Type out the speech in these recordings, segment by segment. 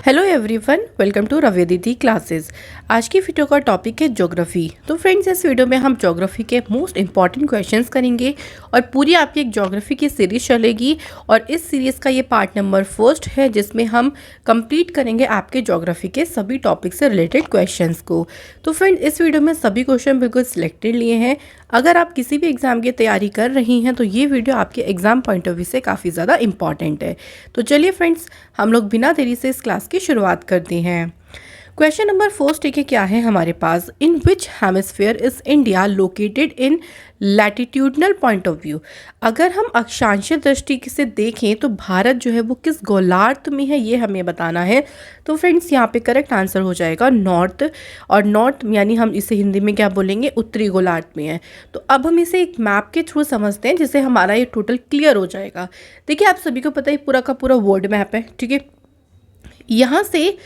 Hello everyone, welcome to Ravi Didi classes. आज की video का टॉपिक है ज्योग्राफी। तो फ्रेंड्स, इस वीडियो में हम ज्योग्राफी के मोस्ट इंपॉर्टेंट क्वेश्चंस करेंगे और पूरी आपकी एक ज्योग्राफी की सीरीज चलेगी। और इस सीरीज़ का ये पार्ट नंबर फर्स्ट है, जिसमें हम कंप्लीट करेंगे आपके ज्योग्राफी के सभी टॉपिक से रिलेटेड क्वेश्चंस को। तो फ्रेंड्स, इस वीडियो में सभी क्वेश्चन बिल्कुल सिलेक्टेड लिए हैं। अगर आप किसी भी एग्ज़ाम की तैयारी कर रही हैं तो ये वीडियो आपके एग्ज़ाम पॉइंट ऑफ व्यू से काफ़ी ज़्यादा इंपॉर्टेंट है। तो चलिए फ्रेंड्स, हम लोग बिना देरी से इस क्लास की शुरुआत करते हैं। क्वेश्चन नंबर फर्स्ट है कि क्या है हमारे पास, in which hemisphere is India located in latitudinal point of view. अगर हम अक्षांशीय दृष्टि से देखें तो भारत जो है वो किस गोलार्ध में है, ये हमें बताना है। तो फ्रेंड्स, यहाँ पे करेक्ट आंसर हो जाएगा नॉर्थ। और नॉर्थ यानी हम इसे हिंदी में क्या बोलेंगे, उत्तरी गोलार्ध में है। तो अब हम इसे एक मैप के थ्रू समझते हैं, जिससे हमारा ये टोटल क्लियर हो जाएगा। देखिए, आप सभी को पता है पूरा का पूरा वर्ल्ड मैप है, ठीक है। यहाँ से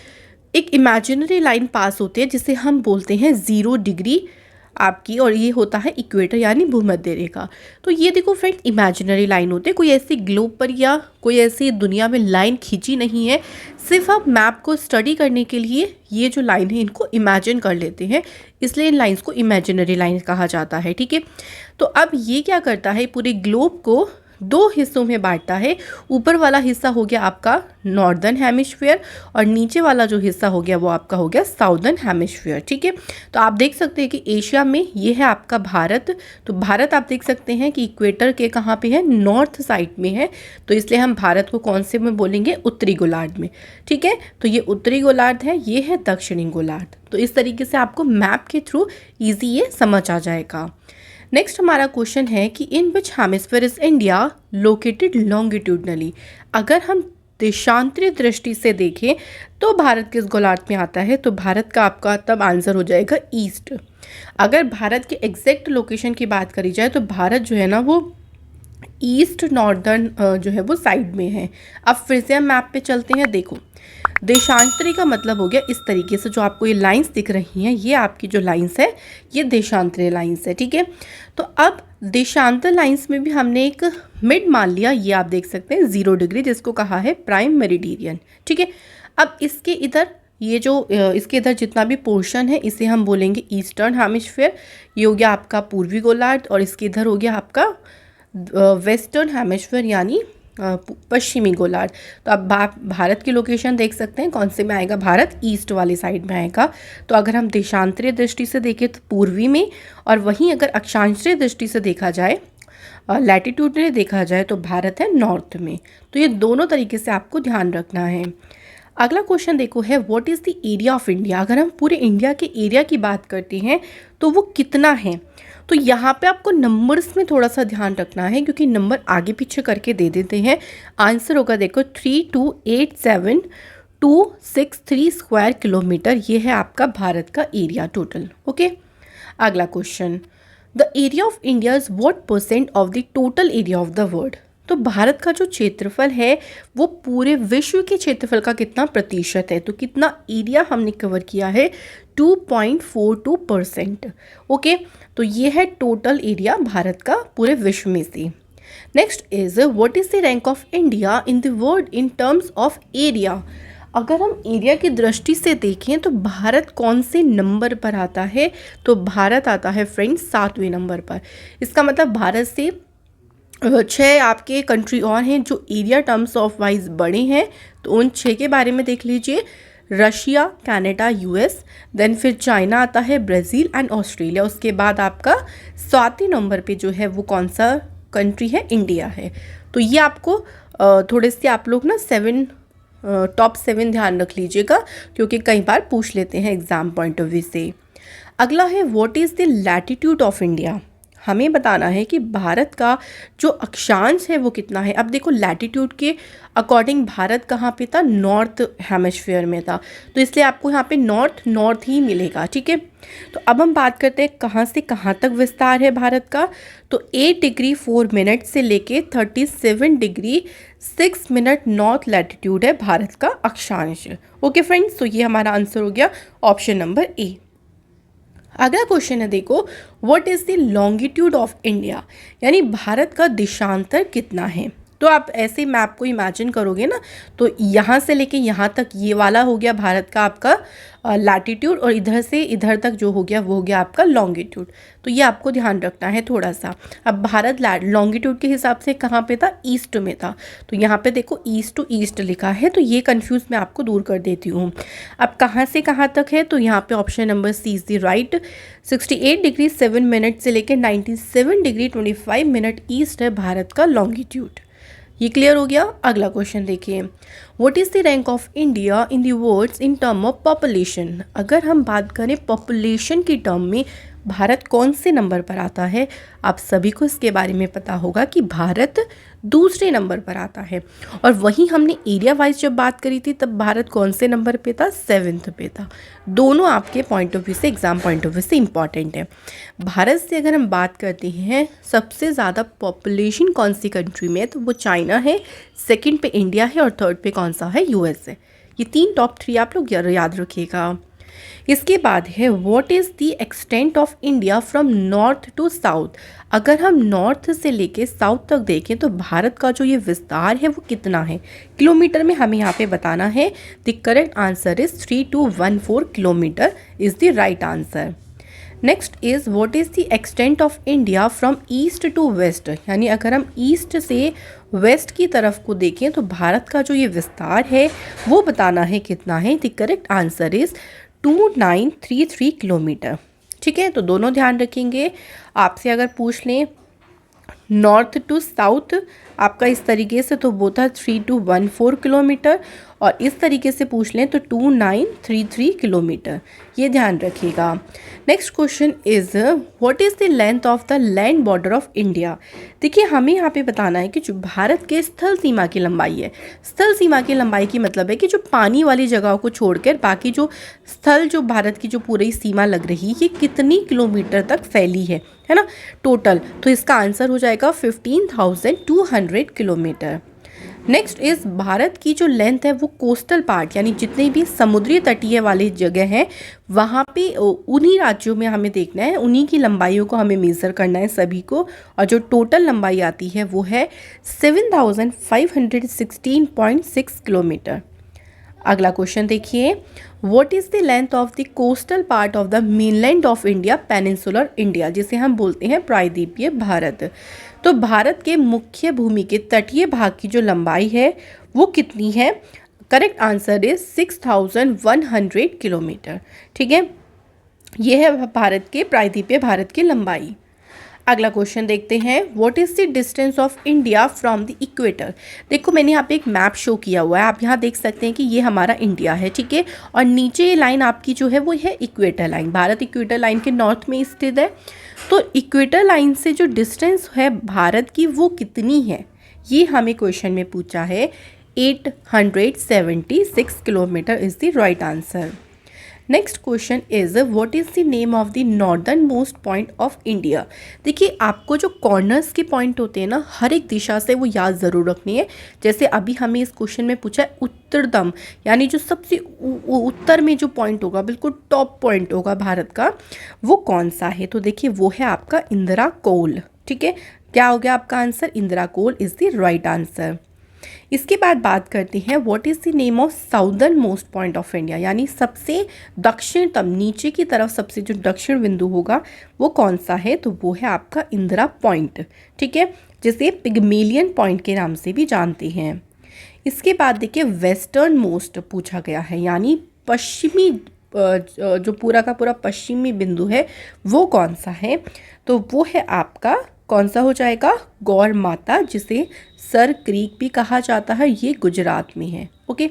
एक इमेजिनरी लाइन पास होती है जिसे हम बोलते हैं 0 डिग्री आपकी, और ये होता है इक्वेटर यानी भूमध्य रेखा। तो ये देखो फ्रेंड, इमेजिनरी लाइन होते हैं, कोई ऐसी ग्लोब पर या कोई ऐसी दुनिया में लाइन खींची नहीं है। सिर्फ आप मैप को स्टडी करने के लिए ये जो लाइन है इनको इमेजिन कर लेते हैं, इसलिए इन लाइंस को इमेजिनरी लाइन कहा जाता है, ठीक है। तो अब ये क्या करता है, पूरे ग्लोब को दो हिस्सों में बांटता है। ऊपर वाला हिस्सा हो गया आपका नॉर्दर्न हेमिस्फीयर और नीचे वाला जो हिस्सा हो गया वो आपका हो गया साउदर्न हेमिस्फीयर, ठीक है। तो आप देख सकते हैं कि एशिया में ये है आपका भारत। तो भारत आप देख सकते हैं कि इक्वेटर के कहाँ पे है, नॉर्थ साइड में है। तो इसलिए हम भारत को कौन से में बोलेंगे, उत्तरी गोलार्ध में, ठीक है। तो ये उत्तरी गोलार्ध है, ये है दक्षिणी गोलार्ध। तो इस तरीके से आपको मैप के थ्रू ईजी ये समझ आ जाएगा। नेक्स्ट हमारा क्वेश्चन है कि in which hemisphere is India located longitudinally. अगर हम देशांतरी दृष्टि से देखें तो भारत किस गोलार्ध में आता है, तो भारत का आपका तब आंसर हो जाएगा ईस्ट। अगर भारत के एग्जैक्ट लोकेशन की बात करी जाए तो भारत जो है ना वो ईस्ट नॉर्दर्न जो है वो साइड में है। अब फिर से हम मैप पे चलते हैं। देखो, देशांतरी का मतलब हो गया इस तरीके से, जो आपको ये लाइंस दिख रही हैं, ये आपकी जो लाइंस है ये देशांतरी लाइंस है, ठीक है। तो अब देशांतर लाइंस में भी हमने एक मिड मान लिया, ये आप देख सकते हैं 0 डिग्री, जिसको कहा है प्राइम मेरिडियन, ठीक है। अब इसके इधर ये जो इसके इधर जितना भी पोर्शन है इसे हम बोलेंगे ईस्टर्न हेमिस्फीयर। ये हो गया आपका पूर्वी गोलार्ध, और इसके इधर हो गया आपका वेस्टर्न हेमिस्फीयर यानी पश्चिमी गोलार्ध। तो अब आप भारत की लोकेशन देख सकते हैं कौन से में आएगा, भारत ईस्ट वाली साइड में आएगा। तो अगर हम देशांतरीय दृष्टि से देखें तो पूर्वी में, और वहीं अगर अक्षांशीय दृष्टि से देखा जाए, लैटिट्यूड में देखा जाए, तो भारत है नॉर्थ में। तो ये दोनों तरीके से आपको ध्यान रखना है। अगला क्वेश्चन देखो है, what is the area of India. अगर हम पूरे इंडिया के एरिया की बात करते हैं तो वो कितना है। तो यहाँ पे आपको नंबर्स में थोड़ा सा ध्यान रखना है, क्योंकि नंबर आगे पीछे करके दे देते हैं। आंसर होगा देखो 3287263 स्क्वायर किलोमीटर। ये है आपका भारत का एरिया टोटल, ओके। अगला question, the area of India is what percent of the total area of the world. तो भारत का जो क्षेत्रफल है वो पूरे विश्व के क्षेत्रफल का कितना प्रतिशत है। तो कितना एरिया हमने कवर किया है, 2.42%, ओके। तो ये है टोटल एरिया भारत का पूरे विश्व में से। Next is what is the rank of India in the world in terms of area. अगर हम एरिया की दृष्टि से देखें तो भारत कौन से नंबर पर आता है, तो भारत आता है फ्रेंड्स 7वें नंबर पर। इसका मतलब भारत से 6 आपके कंट्री और हैं जो एरिया टर्म्स ऑफ वाइज बड़े हैं। तो उन 6 के बारे में देख लीजिए, रशिया, कनाडा, यूएस, देन फिर चाइना आता है, ब्राज़ील एंड ऑस्ट्रेलिया। उसके बाद आपका 7वें नंबर पे जो है वो कौन सा कंट्री है, इंडिया है। तो ये आपको थोड़े से आप लोग ना टॉप 7 ध्यान रख लीजिएगा, क्योंकि कई बार पूछ लेते हैं एग्जाम पॉइंट ऑफ व्यू से। अगला है, what is the latitude of India. हमें बताना है कि भारत का जो अक्षांश है वो कितना है। अब देखो, लैटिट्यूड के अकॉर्डिंग भारत कहाँ पे था, नॉर्थ हेमिस्फीयर में था। तो इसलिए आपको यहाँ पे नॉर्थ ही मिलेगा, ठीक है। तो अब हम बात करते हैं कहाँ से कहाँ तक विस्तार है भारत का। तो 8 डिग्री 4 मिनट से लेके 37 डिग्री 6 मिनट नॉर्थ लैटिट्यूड है भारत का अक्षांश, ओके फ्रेंड्स। तो ये हमारा आंसर हो गया ऑप्शन नंबर ए। अगला क्वेश्चन है, देखो, what is the longitude of India, यानी भारत का देशांतर कितना है। तो आप ऐसे मैप को इमेजिन करोगे ना, तो यहाँ से लेके यहाँ तक ये वाला हो गया भारत का आपका लैटिट्यूड, और इधर से इधर तक जो हो गया वो हो गया आपका लॉन्गिट्यूड। तो ये आपको ध्यान रखना है थोड़ा सा। अब भारत लॉन्गिट्यूड के हिसाब से कहाँ पे था, ईस्ट में था, तो यहाँ पे देखो ईस्ट टू ईस्ट लिखा है, तो ये कंफ्यूज मैं आपको दूर कर देती हूँ। अब कहाँ से कहाँ तक है, तो यहाँ पे option number C is the right. 68 degree 7 minute से लेकर 97 डिग्री 25 मिनट ईस्ट है भारत का लॉन्गिट्यूड। ये क्लियर हो गया। अगला क्वेश्चन देखिए, what is the rank of India in the world's in term of population. अगर हम बात करें पॉपुलेशन की टर्म में भारत कौन से नंबर पर आता है, आप सभी को इसके बारे में पता होगा कि भारत दूसरे नंबर पर आता है। और वहीं हमने एरिया वाइज जब बात करी थी तब भारत कौन से नंबर पे था, 7th पे था। दोनों आपके पॉइंट ऑफ व्यू से, एग्जाम पॉइंट ऑफ व्यू से इंपॉर्टेंट है। भारत से अगर हम बात करते हैं सबसे ज़्यादा पॉपुलेशन कौन सी कंट्री में है, तो वो चाइना है, सेकंड पे इंडिया है, और थर्ड पे कौन सा है, यूएस है। ये 3 टॉप 3 आप लोग याद रखिएगा। इसके बाद है what is the extent of India from north to south. अगर हम नॉर्थ से लेके साउथ तक देखें तो भारत का जो ये विस्तार है वो कितना है, किलोमीटर में हमें यहाँ पे बताना है। The correct answer is 3214 kilometre is the right answer. Next is what is the extent of India from east to west, यानी अगर हम ईस्ट से वेस्ट की तरफ को देखें तो भारत का जो ये विस्तार है वो बताना है कितना है। The correct answer is 2933 kilometre. ठीक है, तो दोनों ध्यान रखेंगे। आपसे अगर पूछ लें नॉर्थ टू साउथ आपका इस तरीके से, तो वो था 3214 किलोमीटर, और इस तरीके से पूछ लें तो 2933 किलोमीटर। ये ध्यान रखिएगा। Next question is what is the length of the land border of India. देखिए हमें यहाँ पे बताना है कि जो भारत के स्थल सीमा की लंबाई है, स्थल सीमा की लंबाई की मतलब है कि जो पानी वाली जगहों को छोड़कर बाकी जो स्थल, जो भारत की जो पूरी सीमा लग रही है, ये कितनी किलोमीटर तक फैली है ना टोटल। तो इसका आंसर हो जाएगा 15,200 किलोमीटर। नेक्स्ट इज़ भारत की जो लेंथ है वो कोस्टल पार्ट, यानी जितने भी समुद्री तटीय वाले जगह हैं वहाँ पे उन्हीं राज्यों में हमें देखना है, उन्हीं की लंबाइयों को हमें मेज़र करना है सभी को, और जो टोटल लंबाई आती है वो है 7516.6 किलोमीटर। अगला क्वेश्चन देखिए, what is the length of the coastal part of the mainland of India peninsular India, जिसे हम बोलते हैं प्रायद्वीपीय भारत। तो भारत के मुख्य भूमि के तटीय भाग की जो लंबाई है वो कितनी है, करेक्ट आंसर इज 6100 किलोमीटर। ठीक है, ये है भारत के प्रायद्वीपीय भारत की लंबाई। अगला क्वेश्चन देखते हैं, what is the distance of India from the equator. देखो मैंने यहाँ पे एक मैप शो किया हुआ है, आप यहाँ देख सकते हैं कि ये हमारा इंडिया है, ठीक है, और नीचे ये लाइन आपकी जो है वो है equator line. Bharat equator line के नॉर्थ में स्थित है, तो इक्वेटर लाइन से जो डिस्टेंस है भारत की वो कितनी है, ये हमें क्वेश्चन में पूछा है। 876 kilometre is the right answer. Next question is what is the name of the northern most point of India. देखिए आपको जो कॉर्नर्स के पॉइंट होते हैं ना, हर एक दिशा से वो याद ज़रूर रखनी है। जैसे अभी हमें इस क्वेश्चन में पूछा है उत्तरतम, यानी जो सबसे उत्तर में जो पॉइंट होगा, बिल्कुल टॉप पॉइंट होगा भारत का, वो कौन सा है। तो देखिए वो है आपका इंदिरा कोल। ठीक है, क्या हो गया आपका answer, Indira Col is the right answer. इसके बाद बात करते हैं what is the name of southern most point of India, यानी सबसे दक्षिणतम, नीचे की तरफ सबसे जो दक्षिण बिंदु होगा वो कौन सा है, तो वो है आपका इंदिरा पॉइंट। ठीक है, जिसे पिग्मेलियन पॉइंट के नाम से भी जानते हैं। इसके बाद देखिए वेस्टर्न मोस्ट पूछा गया है, यानी पश्चिमी जो पूरा का पूरा पश्चिमी बिंदु है वो कौन सा है, तो वो है आपका कौन सा हो जाएगा, गौर माता, जिसे सर क्रीक भी कहा जाता है, ये गुजरात में है। ओके,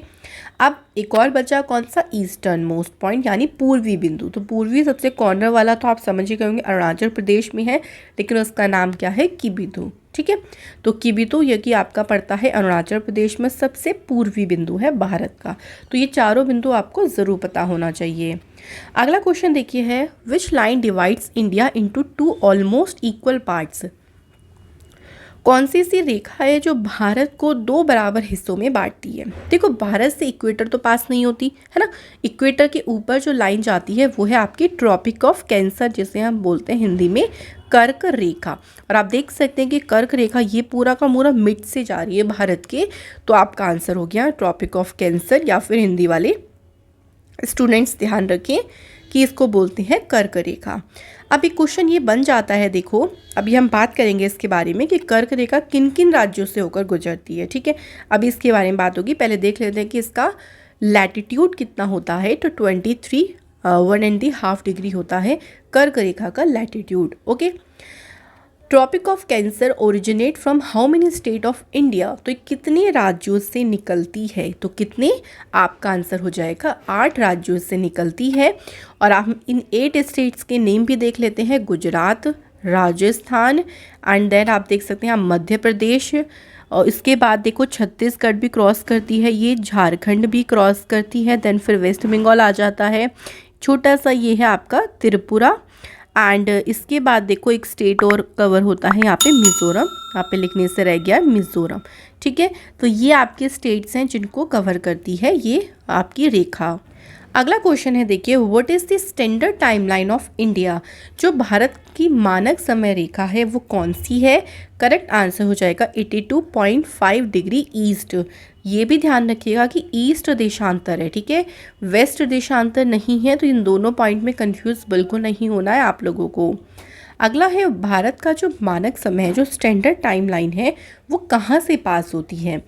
अब एक और बचा कौन सा, ईस्टर्न मोस्ट पॉइंट, यानी पूर्वी बिंदु। तो पूर्वी सबसे कॉर्नर वाला तो आप समझ ही गए होंगे अरुणाचल प्रदेश में है, लेकिन उसका नाम क्या है, किबिथु। ठीक है, तो किबिथु ये कि आपका पड़ता है अरुणाचल प्रदेश में, सबसे पूर्वी बिंदु है भारत का। तो ये चारों बिंदु आपको ज़रूर पता होना चाहिए। अगला क्वेश्चन देखिए है, which line divides India into 2 almost equal parts. कौन सी सी रेखा है जो भारत को 2 बराबर हिस्सों में बांटती है। देखो भारत से इक्वेटर तो पास नहीं होती है ना, इक्वेटर के ऊपर जो लाइन जाती है वो है आपकी ट्रॉपिक ऑफ कैंसर, जिसे हम बोलते हैं हिंदी में कर्क रेखा। और आप देख सकते हैं कि कर्क रेखा ये पूरा का पूरा मिड से जा रही है भारत के। तो आपका आंसर हो गया ट्रॉपिक ऑफ कैंसर, या फिर हिंदी वाले स्टूडेंट्स ध्यान रखें कि इसको बोलते हैं कर्क रेखा। अब एक क्वेश्चन ये बन जाता है, देखो अभी हम बात करेंगे इसके बारे में कि कर्क रेखा किन किन राज्यों से होकर गुजरती है। ठीक है, अभी इसके बारे में बात होगी। पहले देख लेते हैं कि इसका लैटिट्यूड कितना होता है। तो 23 1.5 डिग्री होता है कर्क रेखा का latitude. Okay, tropic of cancer originate from how many state of India. तो ये कितने राज्यों से निकलती है? तो कितने, आपका आंसर हो जाएगा 8 राज्यों से निकलती है। और आप इन 8 स्टेट्स के नेम भी देख लेते हैं, गुजरात, राजस्थान, एंड देन आप देख सकते हैं मध्य प्रदेश, और इसके बाद देखो छत्तीसगढ़ भी क्रॉस करती है, ये झारखंड भी क्रॉस करती है, देन फिर वेस्ट बंगाल आ जाता है, छोटा सा ये है आपका त्रिपुरा, एंड इसके बाद देखो एक स्टेट और कवर होता है यहाँ पे मिज़ोरम, यहाँ पे लिखने से रह गया मिज़ोरम। ठीक है, तो ये आपके स्टेट्स हैं जिनको कवर करती है ये आपकी रेखा। अगला क्वेश्चन है, देखिए what is the standard timeline of India. जो भारत की मानक समय रेखा है वो कौन सी है? करेक्ट आंसर हो जाएगा 82.5 डिग्री ईस्ट। ये भी ध्यान रखिएगा कि ईस्ट देशांतर है, ठीक है, वेस्ट देशांतर नहीं है। तो इन दोनों पॉइंट में कंफ्यूज बिल्कुल नहीं होना है आप लोगों को। अगला है, भारत का जो मानक समय है, जो स्टैंडर्ड टाइमलाइन है, वो कहाँ से पास होती है?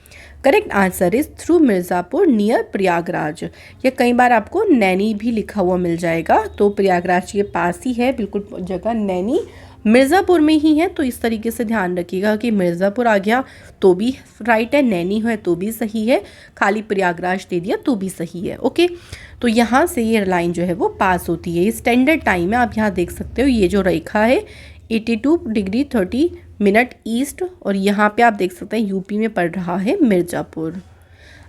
Correct answer is through Mirzapur near Prayagraj. या कई बार आपको नैनी भी लिखा हुआ मिल जाएगा, तो प्रयागराज के पास ही है बिल्कुल जगह, नैनी मिर्ज़ापुर में ही है। तो इस तरीके से ध्यान रखिएगा कि मिर्ज़ापुर आ गया तो भी राइट है, नैनी है तो भी सही है, खाली प्रयागराज दे दिया तो भी सही है। ओके, तो यहाँ से ये लाइन जो है वो पास होती है। ये स्टैंडर्ड टाइम है, आप यहाँ देख सकते हो, ये जो रेखा है 82 डिग्री 30 मिनट ईस्ट, और यहाँ पे आप देख सकते हैं यूपी में पड़ रहा है मिर्ज़ापुर।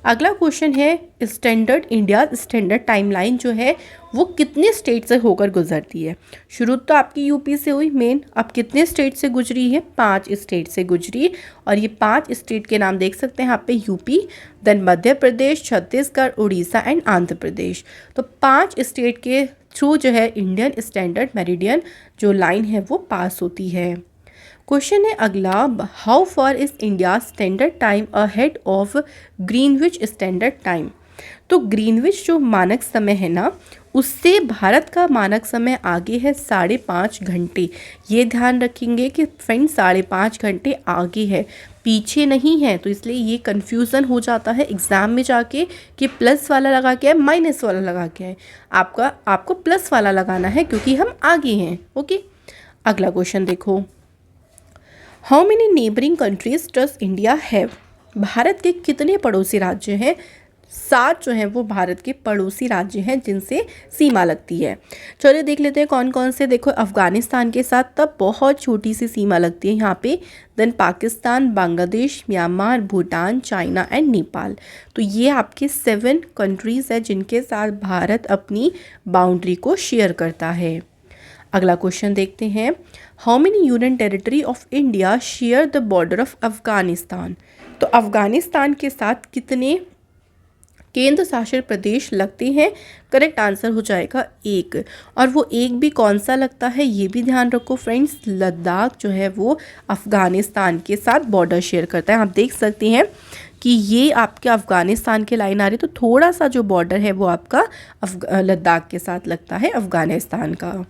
अगला क्वेश्चन है, स्टैंडर्ड इंडिया स्टैंडर्ड टाइमलाइन जो है वो कितने स्टेट से होकर गुजरती है? शुरू तो आपकी यूपी से हुई मेन, अब कितने स्टेट से गुजरी है? 5 स्टेट से गुजरी, और ये 5 स्टेट के नाम देख सकते हैं यहाँ पे, UP, then Madhya Pradesh, Chhattisgarh, Orissa and Andhra Pradesh. तो 5 स्टेट के थ्रू जो है इंडियन स्टैंडर्ड मेरिडियन जो लाइन है वो पास होती है। क्वेश्चन है अगला, how far is India standard time ahead of Greenwich standard time. तो ग्रीनविच जो मानक समय है ना, उससे भारत का मानक समय आगे है 5.5 घंटे। ये ध्यान रखेंगे कि फ्रेंड 5.5 घंटे आगे है, पीछे नहीं है। तो इसलिए ये कन्फ्यूज़न हो जाता है एग्ज़ाम में जाके कि प्लस वाला लगा के है माइनस वाला लगा के है। आपको प्लस वाला लगाना है क्योंकि हम आगे हैं। ओके, अगला क्वेश्चन देखो, how many neighbouring countries does India have. Bharat के कितने पड़ोसी राज्य हैं? 7 जो हैं वो भारत के पड़ोसी राज्य हैं जिनसे सीमा लगती है। चलिए देख लेते हैं कौन कौन से। देखो अफ़गानिस्तान के साथ तब बहुत छोटी सी सीमा लगती है यहाँ पे, then Pakistan, Bangladesh, Myanmar, Bhutan, China and Nepal. तो ये आपके 7 कंट्रीज़ हैं जिनके साथ भारत अपनी बाउंड्री को शेयर करता है। अगला क्वेश्चन देखते हैं, how many union territory of India share the border of Afghanistan. तो अफ़गानिस्तान के साथ कितने केंद्र शासित प्रदेश लगते हैं? करेक्ट आंसर हो जाएगा 1। और वो एक भी कौन सा लगता है ये भी ध्यान रखो फ्रेंड्स, लद्दाख जो है वो अफ़गानिस्तान के साथ बॉर्डर शेयर करता है। आप देख सकते हैं कि ये आपके अफ़गानिस्तान के लाइन आ रही, तो थोड़ा सा जो बॉर्डर है वो आपका लद्दाख के साथ लगता है अफ़गानिस्तान का।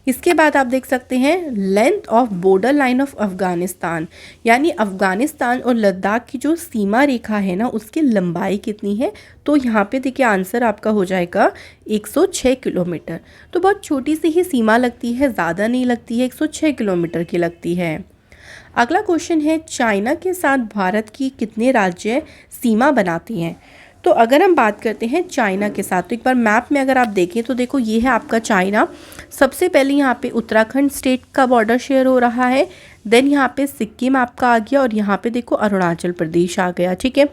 इसके बाद आप देख सकते हैं length of border line of Afghanistan, यानी अफ़गानिस्तान और लद्दाख की जो सीमा रेखा है ना उसकी लंबाई कितनी है। तो यहाँ पे देखिए आंसर आपका हो जाएगा 106 किलोमीटर। तो बहुत छोटी सी ही सीमा लगती है, ज़्यादा नहीं लगती है, 106 किलोमीटर की लगती है। अगला क्वेश्चन है, चाइना के साथ भारत की कितने राज्य सीमा बनाती हैं। तो अगर हम बात करते हैं चाइना के साथ, तो एक बार मैप में अगर आप देखें तो देखो ये है आपका चाइना। सबसे पहले यहाँ पे उत्तराखंड स्टेट का बॉर्डर शेयर हो रहा है, देन यहाँ पे सिक्किम आपका आ गया, और यहाँ पे देखो अरुणाचल प्रदेश आ गया। ठीक है,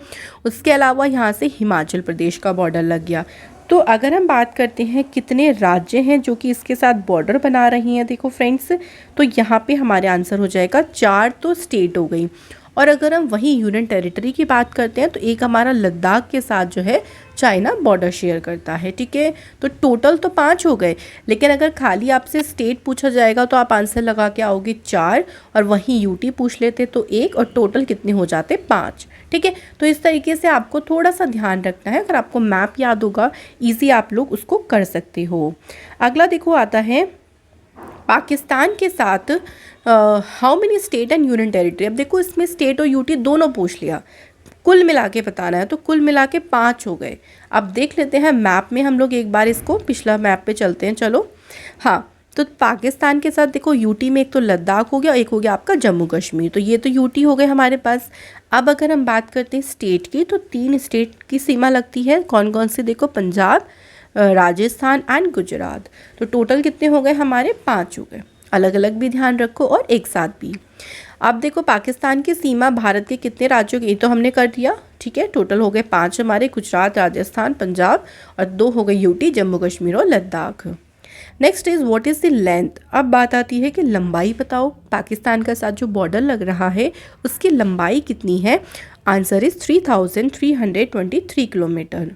उसके अलावा यहाँ से हिमाचल प्रदेश का बॉर्डर लग गया। तो अगर हम बात करते हैं कितने राज्य हैं जो कि इसके साथ बॉर्डर बना रही हैं, देखो फ्रेंड्स, तो यहाँ पे हमारे आंसर हो जाएगा 4 तो स्टेट हो गई, और अगर हम वहीं यूनियन टेरिटरी की बात करते हैं तो एक हमारा लद्दाख के साथ जो है चाइना बॉर्डर शेयर करता है। ठीक है, तो टोटल तो 5 हो गए, लेकिन अगर खाली आपसे स्टेट पूछा जाएगा तो आप आंसर लगा के आओगे 4, और वहीं यूटी पूछ लेते तो 1, और टोटल कितने हो जाते 5। ठीक है, तो इस तरीके से आपको थोड़ा सा ध्यान रखना है। अगर आपको मैप याद होगा ईजी आप लोग उसको कर सकते हो। अगला देखो आता है पाकिस्तान के साथ how many state and union territory. अब देखो इसमें स्टेट और यूटी दोनों पूछ लिया, कुल मिला के बताना है, तो कुल मिला के 5 हो गए। अब देख लेते हैं मैप में, हम लोग एक बार इसको पिछला मैप पे चलते हैं। चलो हाँ, तो पाकिस्तान के साथ देखो यूटी में एक तो लद्दाख हो गया और एक हो गया आपका जम्मू कश्मीर, तो ये तो यूटी हो गए हमारे पास। अब अगर हम बात करते हैं स्टेट की, तो 3 स्टेट की सीमा लगती है। कौन कौन से देखो, पंजाब, राजस्थान एंड गुजरात। तो टोटल कितने हो गए हमारे 5 हो गए। अलग अलग भी ध्यान रखो और एक साथ भी। अब देखो पाकिस्तान की सीमा भारत के कितने राज्यों की, ये तो हमने कर दिया। ठीक है, टोटल हो गए 5 हमारे, गुजरात, राजस्थान, पंजाब, और 2 हो गए यूटी, जम्मू कश्मीर और Ladakh. Next is what is the length. अब बात आती है कि लंबाई बताओ, पाकिस्तान का साथ जो बॉर्डर लग रहा है उसकी लंबाई कितनी है। Answer is 3323 kilometre.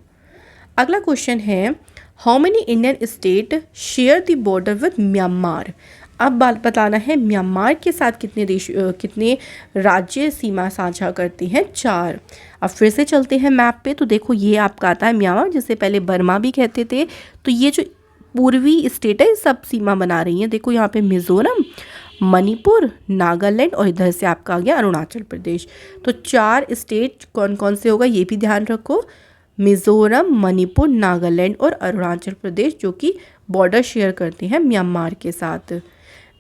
अगला क्वेश्चन है how many Indian state share the border with Myanmar. अब बात बताना है म्यांमार के साथ कितने राज्य सीमा साझा करते हैं, 4। अब फिर से चलते हैं मैप पे, तो देखो ये आपका आता है म्यांमार, जिसे पहले बर्मा भी कहते थे। तो ये जो पूर्वी स्टेट है सब सीमा बना रही हैं। देखो यहाँ पे मिजोरम, मणिपुर, नागालैंड, और इधर से आपका आ गया अरुणाचल प्रदेश। तो 4 स्टेट कौन कौन से होगा ये भी ध्यान रखो, मिजोरम, मणिपुर, नागालैंड और अरुणाचल प्रदेश, जो कि बॉर्डर शेयर करते हैं म्यांमार के साथ।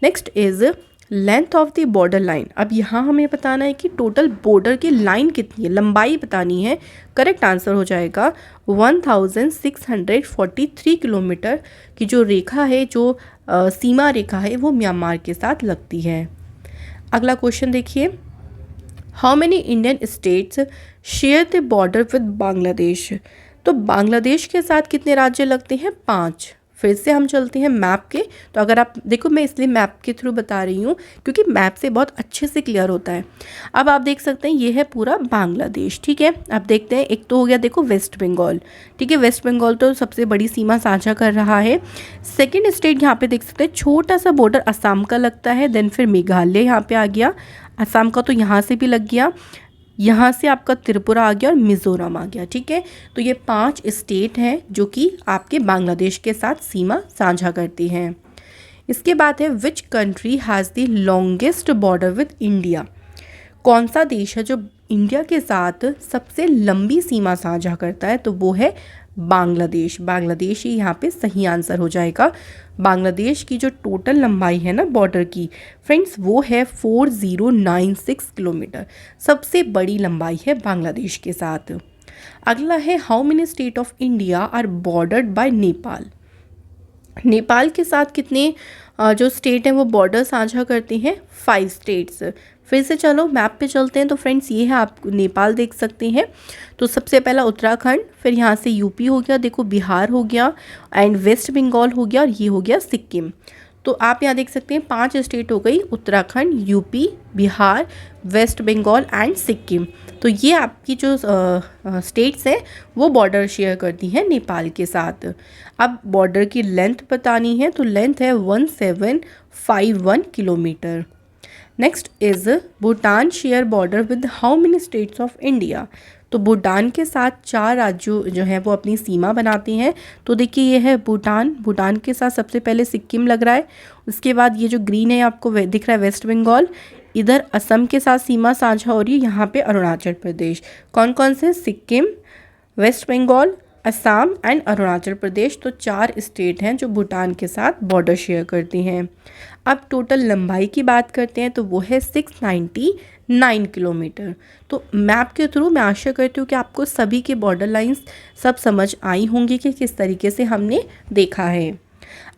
Next is length of the border line. अब यहाँ हमें बताना है कि टोटल बॉर्डर की लाइन कितनी है, लंबाई बतानी है। करेक्ट आंसर हो जाएगा 1643 किलोमीटर की जो रेखा है, जो सीमा रेखा है, वो म्यांमार के साथ लगती है। अगला क्वेश्चन देखिए, how many Indian states share the border with Bangladesh. तो बांग्लादेश के साथ कितने राज्य लगते हैं, 5। फिर से हम चलते हैं मैप के, तो अगर आप देखो मैं इसलिए मैप के थ्रू बता रही हूँ क्योंकि मैप से बहुत अच्छे से क्लियर होता है। अब आप देख सकते हैं ये है पूरा बांग्लादेश। ठीक है, अब देखते हैं, एक तो हो गया देखो वेस्ट बंगाल। ठीक है, वेस्ट बंगाल तो सबसे बड़ी सीमा साझा कर रहा है। सेकेंड स्टेट यहाँ पे देख सकते हैं छोटा सा बॉर्डर असम का लगता है, देन फिर मेघालय यहाँ पे आ गया, असम का तो यहाँ से भी लग गया, यहाँ से आपका त्रिपुरा आ गया और मिज़ोरम आ गया। ठीक है, तो ये 5 स्टेट हैं जो कि आपके बांग्लादेश के साथ सीमा साझा करती हैं। इसके बाद है which country has the longest border with India. कौन सा देश है जो इंडिया के साथ सबसे लंबी सीमा साझा करता है, तो वो है बांग्लादेश। बांग्लादेश ही यहाँ पे सही आंसर हो जाएगा। बांग्लादेश की जो टोटल लंबाई है ना बॉर्डर की फ्रेंड्स, वो है 4096 किलोमीटर, सबसे बड़ी लंबाई है बांग्लादेश के साथ। अगला है how many state of India are bordered by Nepal. Nepal के साथ कितने जो स्टेट हैं वो बॉर्डर साझा करते हैं, 5 स्टेट्स। फिर से चलो मैप पे चलते हैं, तो फ्रेंड्स ये है, आप नेपाल देख सकते हैं। तो सबसे पहला उत्तराखंड, फिर यहाँ से यूपी हो गया, देखो बिहार हो गया, एंड वेस्ट बंगाल हो गया, और ये हो गया सिक्किम। तो आप यहाँ देख सकते हैं 5 स्टेट हो गई, उत्तराखंड, यूपी, बिहार, वेस्ट बंगाल एंड सिक्किम। तो ये आपकी जो स्टेट्स हैं वो बॉर्डर शेयर करती हैं नेपाल के साथ। अब बॉर्डर की लेंथ बतानी है, तो लेंथ है 1751 kilometre. Next is Bhutan share border with how many states of India. तो भूटान के साथ 4 राज्यों जो हैं वो अपनी सीमा बनाते हैं। तो देखिए ये है भूटान, भूटान के साथ सबसे पहले सिक्किम लग रहा है, उसके बाद ये जो ग्रीन है आपको दिख रहा है वेस्ट बंगाल, इधर असम के साथ सीमा साझा हो रही है, यहाँ पे अरुणाचल प्रदेश। कौन कौन से, सिक्किम, वेस्ट बंगाल, असम एंड अरुणाचल प्रदेश। तो 4 स्टेट हैं जो भूटान के साथ बॉर्डर शेयर करती हैं। अब टोटल लंबाई की बात करते हैं, तो वो है 699 किलोमीटर। तो मैप के थ्रू मैं आशा करती हूँ कि आपको सभी के बॉर्डर लाइंस सब समझ आई होंगी कि किस तरीके से हमने देखा है।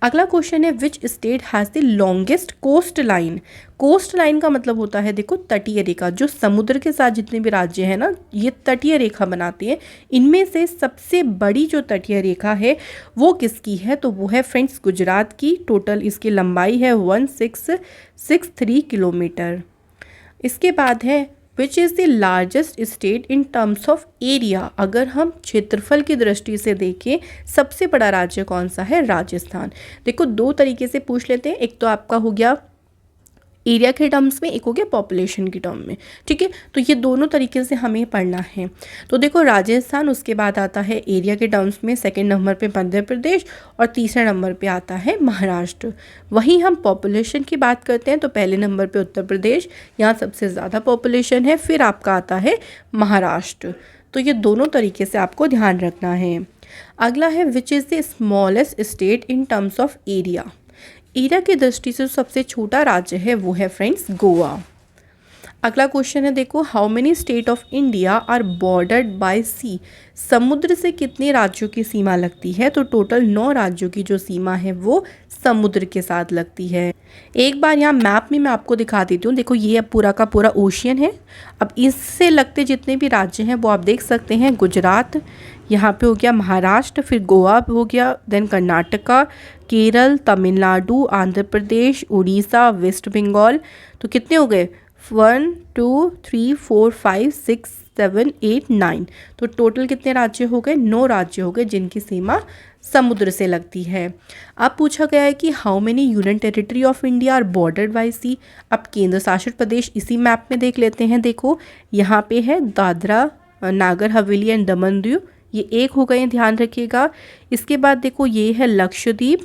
अगला क्वेश्चन है which state has the longest coast line. Coast line का मतलब होता है देखो तटीय रेखा, जो समुद्र के साथ जितने भी राज्य हैं ना ये तटीय रेखा बनाते हैं। इनमें से सबसे बड़ी जो तटीय रेखा है वो किसकी है, तो वो है फ्रेंड्स गुजरात की। टोटल इसकी लंबाई है 1663 किलोमीटर। इसके बाद है which is the largest state in terms of area. अगर हम क्षेत्रफल की दृष्टि से देखें सबसे बड़ा राज्य कौन सा है? राजस्थान। देखो दो तरीके से पूछ लेते हैं, एक तो आपका हो गया एरिया के टर्म्स में, एक हो गया पॉपुलेशन के टर्म में, ठीक है। तो ये दोनों तरीके से हमें पढ़ना है। तो देखो राजस्थान, उसके बाद आता है एरिया के टर्म्स में सेकंड नंबर पे मध्य प्रदेश और तीसरे नंबर पे आता है महाराष्ट्र। वहीं हम पॉपुलेशन की बात करते हैं तो पहले नंबर पे उत्तर प्रदेश, यहाँ सबसे ज़्यादा पॉपुलेशन है, फिर आपका आता है महाराष्ट्र। तो ये दोनों तरीके से आपको ध्यान रखना है। अगला है which is the smallest state in terms of area. Area की दृष्टि से सबसे छोटा राज्य है वो है फ्रेंड्स गोवा। अगला क्वेश्चन है, देखो how many state of India are bordered by sea. समुद्र से कितने राज्यों की सीमा लगती है? तो टोटल 9 राज्यों की जो सीमा है वो समुद्र के साथ लगती है। एक बार यहाँ मैप में मैं आपको दिखा देती हूँ। देखो ये अब पूरा का पूरा ओशियन है। अब इससे लगते जितने भी राज्य हैं वो आप देख सकते हैं। गुजरात, यहाँ पे हो गया महाराष्ट्र, फिर गोवा हो गया, देन कर्नाटका, केरल, तमिलनाडु, आंध्र प्रदेश, उड़ीसा, वेस्ट बंगाल। तो कितने हो गए? 1 2 3 4 5 6 7 8 9। तो टोटल कितने राज्य हो गए? 9 राज्य हो गए जिनकी सीमा समुद्र से लगती है। अब पूछा गया है कि how many union territory of India are bordered by sea. अब केंद्र शासित प्रदेश इसी मैप में देख लेते हैं। देखो यहाँ पे है दादरा नागर हवेली एंड दमन दीव, ये एक हो गए, ध्यान रखिएगा। इसके बाद देखो ये है लक्षद्वीप,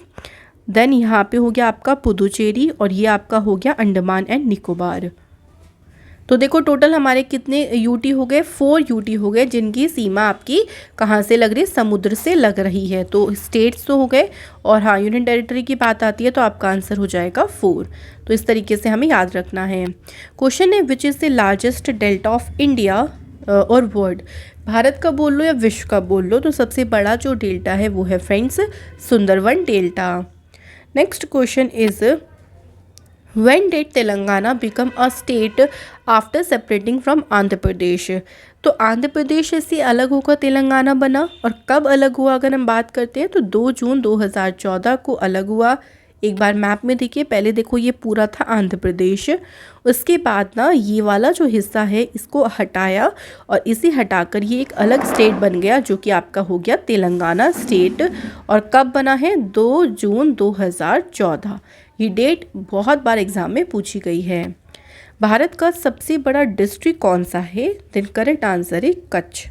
देन यहाँ पे हो गया आपका पुदुचेरी और ये आपका हो गया अंडमान एंड निकोबार। तो देखो टोटल हमारे कितने यूटी हो गए? 4 यूटी हो गए जिनकी सीमा आपकी कहाँ से लग रही है? समुद्र से लग रही है। तो स्टेट्स तो हो गए, और हाँ यूनियन टेरिटरी की बात आती है तो आपका आंसर हो जाएगा 4। तो इस तरीके से हमें याद रखना है। क्वेश्चन है which is the largest delta of India और वर्ल्ड। भारत का बोल लो या विश्व का बोल लो, तो सबसे बड़ा जो डेल्टा है वो है friends Sundarban delta. Next question is when did Telangana become a state after separating from Andhra Pradesh. तो आंध्र प्रदेश से अलग होकर तेलंगाना बना, और कब अलग हुआ अगर हम बात करते हैं तो 2 जून 2014 को अलग हुआ। एक बार मैप में देखिए, पहले देखो ये पूरा था आंध्र प्रदेश, उसके बाद ना ये वाला जो हिस्सा है इसको हटाया और इसे हटाकर ये एक अलग स्टेट बन गया जो कि आपका हो गया तेलंगाना स्टेट। और कब बना है? 2 जून 2014। ये डेट बहुत बार एग्जाम में पूछी गई है। भारत का सबसे बड़ा डिस्ट्रिक्ट कौन सा है? देन करेक्ट आंसर है कच्छ।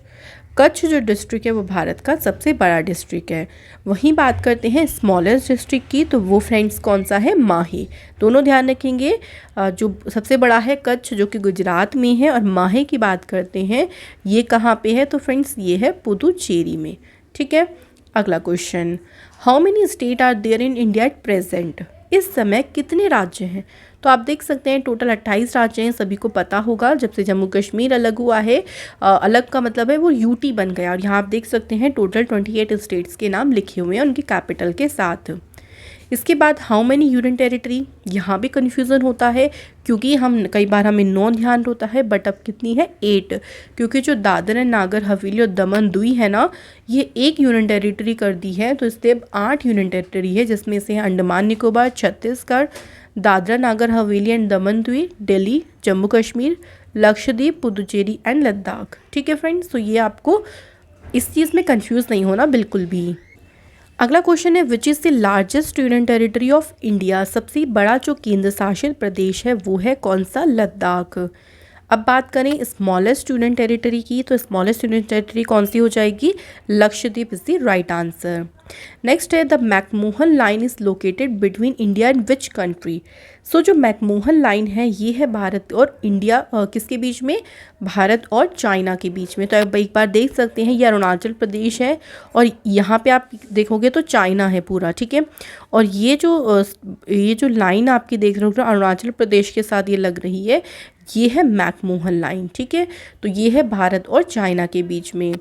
कच्छ जो डिस्ट्रिक्ट है वो भारत का सबसे बड़ा डिस्ट्रिक्ट है। वहीं बात करते हैं स्मॉलेस्ट डिस्ट्रिक्ट की, तो वो फ्रेंड्स कौन सा है? माहे। दोनों ध्यान रखेंगे, जो सबसे बड़ा है कच्छ जो कि गुजरात में है, और माहे की बात करते हैं ये कहाँ पे है? तो फ्रेंड्स ये है पुदुचेरी में, ठीक है। अगला question, how many state are there in India at present. इस समय कितने राज्य हैं? तो आप देख सकते हैं टोटल 28 राज्य हैं, सभी को पता होगा। जब से जम्मू कश्मीर अलग हुआ है, अलग का मतलब है वो यूटी बन गया, और यहाँ आप देख सकते हैं टोटल 28 स्टेट्स के नाम लिखे हुए हैं उनकी कैपिटल के साथ। इसके बाद हाउ मेनी यूनियन टेरिटरी, यहाँ भी कन्फ्यूज़न होता है क्योंकि हम कई बार हमें 9 ध्यान होता है, बट अब कितनी है? 8, क्योंकि जो दादर एंड नागर हवेली और दमन दुई है ना, ये एक यूनियन टेरिटरी कर दी है, तो इसलिए अब 8 यूनियन टेरिटरी है, जिसमें से अंडमान निकोबार, छत्तीसगढ़, दादरा नागर हवेली एंड दमन द्वीप, दिल्ली, जम्मू कश्मीर, लक्षद्वीप, पुदुचेरी एंड लद्दाख। ठीक है फ्रेंड्स, तो ये आपको इस चीज़ में कंफ्यूज नहीं होना बिल्कुल भी। अगला क्वेश्चन है which is the largest union territory of India. सबसे बड़ा जो केंद्र शासित प्रदेश है वो है कौन सा? लद्दाख। अब बात करें स्मॉलेस्ट यूनियन टेरिटरी की, तो स्मॉलेस्ट यूनियन टेरिटरी कौन सी हो जाएगी? Lakshadweep is the right answer. Next है the McMahon line is located between India and which country. So जो मैकमोहन लाइन है ये है भारत और इंडिया किसके बीच में? भारत और चाइना के बीच में। तो आप एक बार देख सकते हैं ये अरुणाचल प्रदेश है और यहाँ पे आप देखोगे तो चाइना है पूरा, ठीक है। और ये जो लाइन आपकी देख रहे हो अरुणाचल प्रदेश के साथ ये लग रही है, ये है मैकमोहन लाइन, ठीक है। तो ये है भारत और चाइना के बीच में।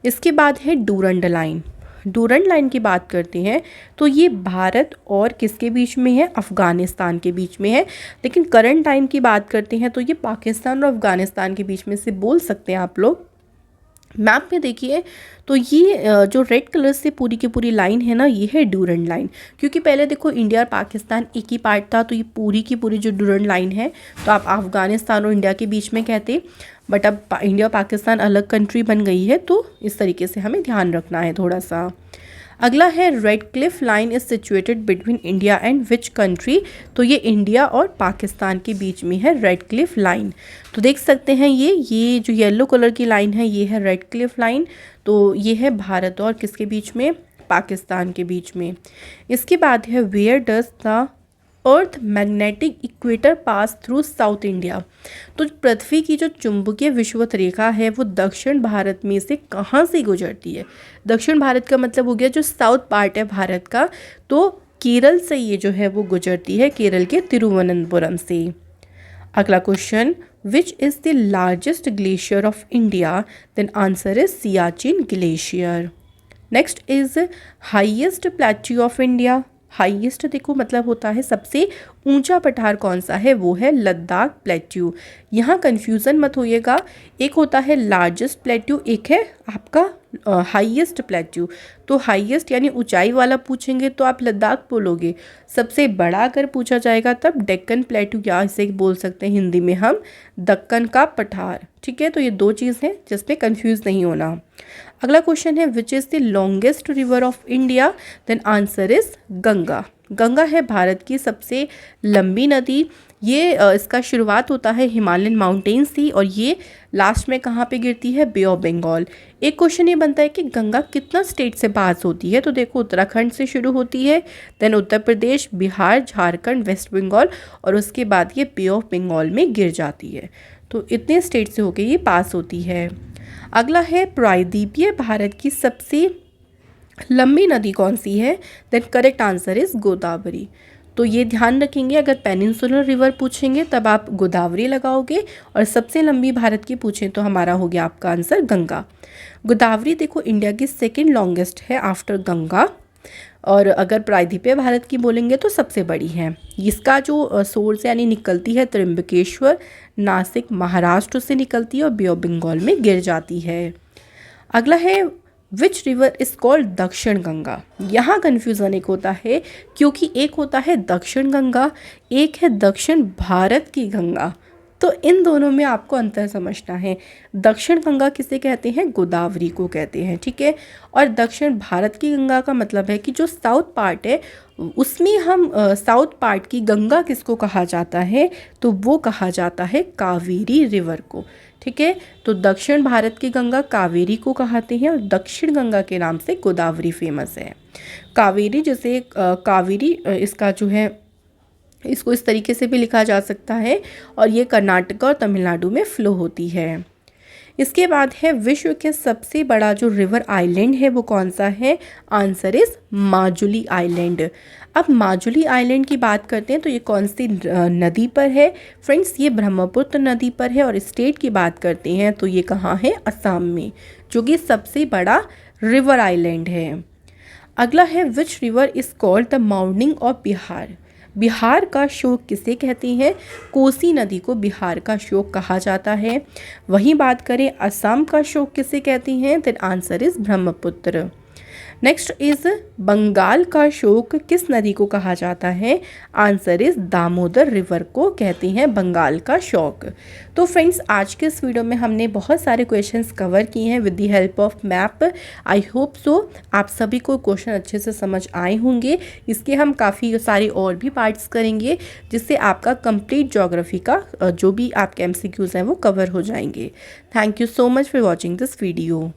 इसके बाद है डूरंड लाइन। डूरंड लाइन की बात करते हैं तो ये भारत और किसके बीच में है? अफ़गानिस्तान के बीच में है। लेकिन करंट टाइम की बात करते हैं तो ये पाकिस्तान और अफ़गानिस्तान के बीच में से बोल सकते हैं आप लोग। मैप में देखिए तो ये जो रेड कलर से पूरी की पूरी लाइन है ना, ये है ड्यूरेंट लाइन। क्योंकि पहले देखो इंडिया और पाकिस्तान एक ही पार्ट था, तो ये पूरी की पूरी जो ड्यूरेंट लाइन है तो आप अफगानिस्तान और इंडिया के बीच में कहते, बट अब इंडिया पाकिस्तान अलग कंट्री बन गई है, तो इस तरीके से हमें ध्यान रखना है थोड़ा सा। अगला है red Cliff line is situated between India and which country. तो ये इंडिया और पाकिस्तान के बीच में है रेड क्लिफ लाइन। तो देख सकते हैं ये जो येलो कलर की लाइन है ये है रेड क्लिफ लाइन। तो ये है भारत और किसके बीच में, पाकिस्तान के बीच में। इसके बाद है where does the earth magnetic equator pass through south India. तो पृथ्वी की जो चुंबकीय विषुवत रेखा है वो दक्षिण भारत में से कहाँ से गुजरती है। दक्षिण भारत का मतलब हो गया जो साउथ पार्ट है भारत का, तो केरल से ये जो है वो गुजरती है, केरल के तिरुवनंतपुरम से। अगला question, which is the largest glacier of India, then answer is Siachen glacier. Next is highest plateau of India. Highest देखो मतलब होता है सबसे ऊंचा पठार कौन सा है, वो है लद्दाख प्लेट्यू। यहाँ कन्फ्यूज़न मत होइएगा, एक होता है लार्जेस्ट प्लेट्यू, एक है आपका हाईएस्ट प्लेट्यू। तो हाईएस्ट यानी ऊंचाई वाला पूछेंगे तो आप लद्दाख बोलोगे, सबसे बड़ा अगर पूछा जाएगा तब डेक्कन प्लेट्यू, या इसे बोल सकते हैं हिंदी में हम दक्कन का पठार। ठीक है, तो ये दो चीज़ हैं जिसमें कंफ्यूज नहीं होना। अगला क्वेश्चन है which is the longest river of India, then answer is Ganga. Ganga है भारत की सबसे लंबी नदी। ये इसका शुरुआत होता है हिमालयन माउंटेन से और ये लास्ट में कहाँ पे गिरती है, बे ऑफ बंगाल। एक क्वेश्चन ये बनता है कि गंगा कितना स्टेट से पास होती है, तो देखो उत्तराखंड से शुरू होती है, देन उत्तर प्रदेश, बिहार, झारखंड, वेस्ट बंगाल और उसके बाद ये बे ऑफ बंगाल में गिर जाती है। तो इतने स्टेट से होके ये पास होती है। अगला है प्रायद्वीपीय भारत की सबसे लंबी नदी कौन सी है, then correct answer is Godavari. तो ये ध्यान रखेंगे, अगर पेनिनसुलर रिवर पूछेंगे तब आप गोदावरी लगाओगे और सबसे लंबी भारत की पूछें तो हमारा हो गया आपका आंसर गंगा। गोदावरी देखो इंडिया की सेकंड लॉन्गेस्ट है आफ्टर गंगा, और अगर प्रायद्वीपीय भारत की बोलेंगे तो सबसे बड़ी है। इसका जो सोर्स यानी निकलती है त्र्यंबकेश्वर, नासिक, महाराष्ट्र से निकलती है और बे ऑफ बंगाल में गिर जाती है। अगला है विच रिवर इज कॉल्ड दक्षिण गंगा। यहाँ कन्फ्यूज़न एक होता है क्योंकि एक होता है दक्षिण गंगा, एक है दक्षिण भारत की गंगा, तो इन दोनों में आपको अंतर समझना है। दक्षिण गंगा किसे कहते हैं, गोदावरी को कहते हैं, ठीक है। और दक्षिण भारत की गंगा का मतलब है कि जो साउथ पार्ट है उसमें हम साउथ पार्ट की गंगा किसको कहा जाता है, तो वो कहा जाता है कावेरी रिवर को, ठीक है। तो दक्षिण भारत की गंगा कावेरी को कहते हैं और दक्षिण गंगा के नाम से गोदावरी फेमस है। कावेरी जैसे कावेरी इसका जो है इसको इस तरीके से भी लिखा जा सकता है और ये कर्नाटक और तमिलनाडु में फ्लो होती है। इसके बाद है विश्व के सबसे बड़ा जो रिवर आइलैंड है वो कौन सा है, आंसर इज माजुली आइलैंड। अब माजुली आइलैंड की बात करते हैं तो ये कौन सी नदी पर है, फ्रेंड्स ये ब्रह्मपुत्र नदी पर है। और स्टेट की बात करते हैं तो ये कहाँ है, असम में, जो कि सबसे बड़ा रिवर आइलैंड है। अगला है which river is called the mounting of Bihar. Bihar का शोक किसे कहते हैं, कोसी नदी को बिहार का शोक कहा जाता है। वहीं बात करें असम का शोक किसे कहते हैं, then answer is Brahmaputra. Next is Bengal का शोक किस नदी को कहा जाता है, आंसर इज दामोदर रिवर को कहते हैं बंगाल का शोक। तो फ्रेंड्स आज के इस वीडियो में हमने बहुत सारे क्वेश्चंस कवर किए हैं with the help of map. I hope so आप सभी को क्वेश्चन अच्छे से समझ आए होंगे। इसके हम काफ़ी सारे और भी पार्ट्स करेंगे जिससे आपका कंप्लीट ज्योग्राफी का जो भी आपके MCQs हैं वो कवर हो जाएंगे। Thank you so much for watching this video.